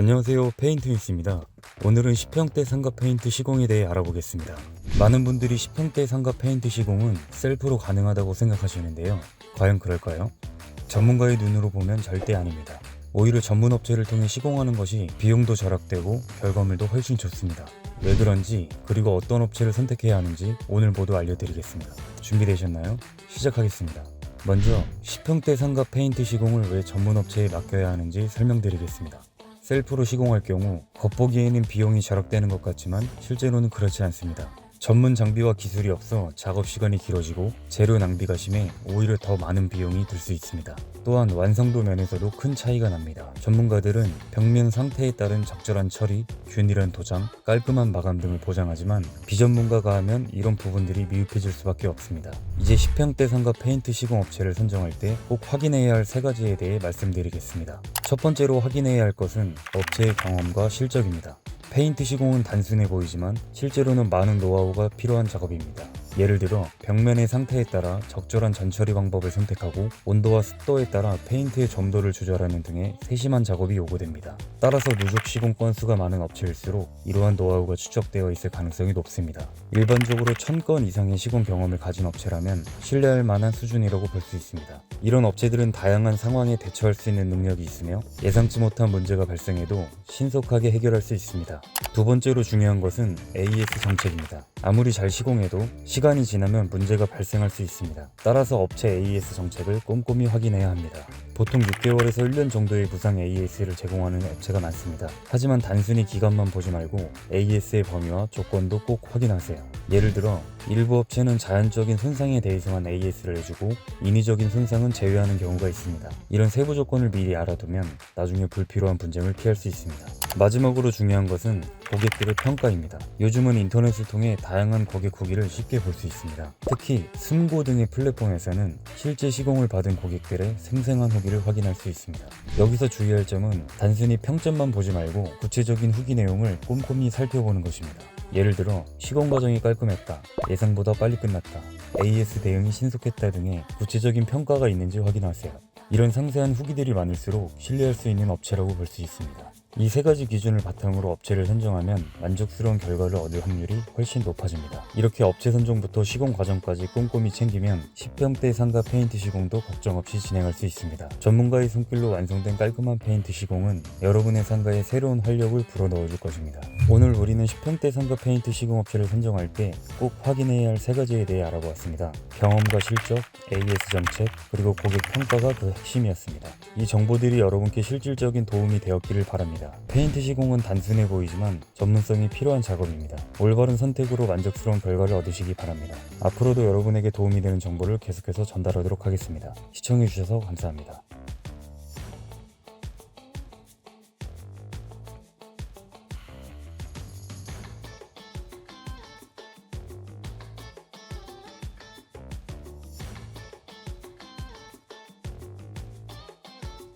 안녕하세요, 페인트뉴스입니다. 오늘은 10평대 상가 페인트 시공에 대해 알아보겠습니다. 많은 분들이 10평대 상가 페인트 시공은 셀프로 가능하다고 생각하시는데요. 과연 그럴까요? 전문가의 눈으로 보면 절대 아닙니다. 오히려 전문 업체를 통해 시공하는 것이 비용도 절약되고 결과물도 훨씬 좋습니다. 왜 그런지, 그리고 어떤 업체를 선택해야 하는지 오늘 모두 알려드리겠습니다. 준비되셨나요? 시작하겠습니다. 먼저 10평대 상가 페인트 시공을 왜 전문 업체에 맡겨야 하는지 설명드리겠습니다. 셀프로 시공할 경우 겉보기에는 비용이 절약되는 것 같지만 실제로는 그렇지 않습니다. 전문 장비와 기술이 없어 작업 시간이 길어지고 재료 낭비가 심해 오히려 더 많은 비용이 들 수 있습니다. 또한 완성도 면에서도 큰 차이가 납니다. 전문가들은 벽면 상태에 따른 적절한 처리, 균일한 도장, 깔끔한 마감 등을 보장하지만 비전문가가 하면 이런 부분들이 미흡해질 수밖에 없습니다. 이제 10평대 상가 페인트 시공 업체를 선정할 때 꼭 확인해야 할 3가지에 대해 말씀드리겠습니다. 첫 번째로 확인해야 할 것은 업체의 경험과 실적입니다. 페인트 시공은 단순해 보이지만 실제로는 많은 노하우가 필요한 작업입니다. 예를 들어 벽면의 상태에 따라 적절한 전처리 방법을 선택하고 온도와 습도에 따라 페인트의 점도를 조절하는 등의 세심한 작업이 요구됩니다. 따라서 누적 시공 건수가 많은 업체일수록 이러한 노하우가 축적되어 있을 가능성이 높습니다. 일반적으로 1000건 이상의 시공 경험을 가진 업체라면 신뢰할 만한 수준이라고 볼 수 있습니다. 이런 업체들은 다양한 상황에 대처할 수 있는 능력이 있으며 예상치 못한 문제가 발생해도 신속하게 해결할 수 있습니다. 두 번째로 중요한 것은 AS 정책입니다. 아무리 잘 시공해도 시간이 지나면 문제가 발생할 수 있습니다. 따라서 업체 AS 정책을 꼼꼼히 확인해야 합니다. 보통 6개월에서 1년 정도의 무상 AS를 제공하는 업체가 많습니다. 하지만 단순히 기간만 보지 말고 AS의 범위와 조건도 꼭 확인하세요. 예를 들어 일부 업체는 자연적인 손상에 대해서만 AS를 해주고 인위적인 손상은 제외하는 경우가 있습니다. 이런 세부 조건을 미리 알아두면 나중에 불필요한 분쟁을 피할 수 있습니다. 마지막으로 중요한 것은 고객들의 평가입니다. 요즘은 인터넷을 통해 다양한 고객 후기를 쉽게 볼 수 있습니다. 특히 승고 등의 플랫폼에서는 실제 시공을 받은 고객들의 생생한 후기를 확인할 수 있습니다. 여기서 주의할 점은 단순히 평점만 보지 말고 구체적인 후기 내용을 꼼꼼히 살펴보는 것입니다. 예를 들어 시공 과정이 깔끔했다, 예상보다 빨리 끝났다, AS 대응이 신속했다 등의 구체적인 평가가 있는지 확인하세요. 이런 상세한 후기들이 많을수록 신뢰할 수 있는 업체라고 볼 수 있습니다. 이 3가지 기준을 바탕으로 업체를 선정하면 만족스러운 결과를 얻을 확률이 훨씬 높아집니다. 이렇게 업체 선정부터 시공 과정까지 꼼꼼히 챙기면 10평대 상가 페인트 시공도 걱정 없이 진행할 수 있습니다. 전문가의 손길로 완성된 깔끔한 페인트 시공은 여러분의 상가에 새로운 활력을 불어넣어줄 것입니다. 오늘 우리는 10평대 상가 페인트 시공 업체를 선정할 때 꼭 확인해야 할 3가지에 대해 알아보았습니다. 경험과 실적, AS 정책, 그리고 고객 평가가 그 핵심이었습니다. 이 정보들이 여러분께 실질적인 도움이 되었기를 바랍니다. 페인트 시공은 단순해 보이지만 전문성이 필요한 작업입니다. 올바른 선택으로 만족스러운 결과를 얻으시기 바랍니다. 앞으로도 여러분에게 도움이 되는 정보를 계속해서 전달하도록 하겠습니다. 시청해주셔서 감사합니다.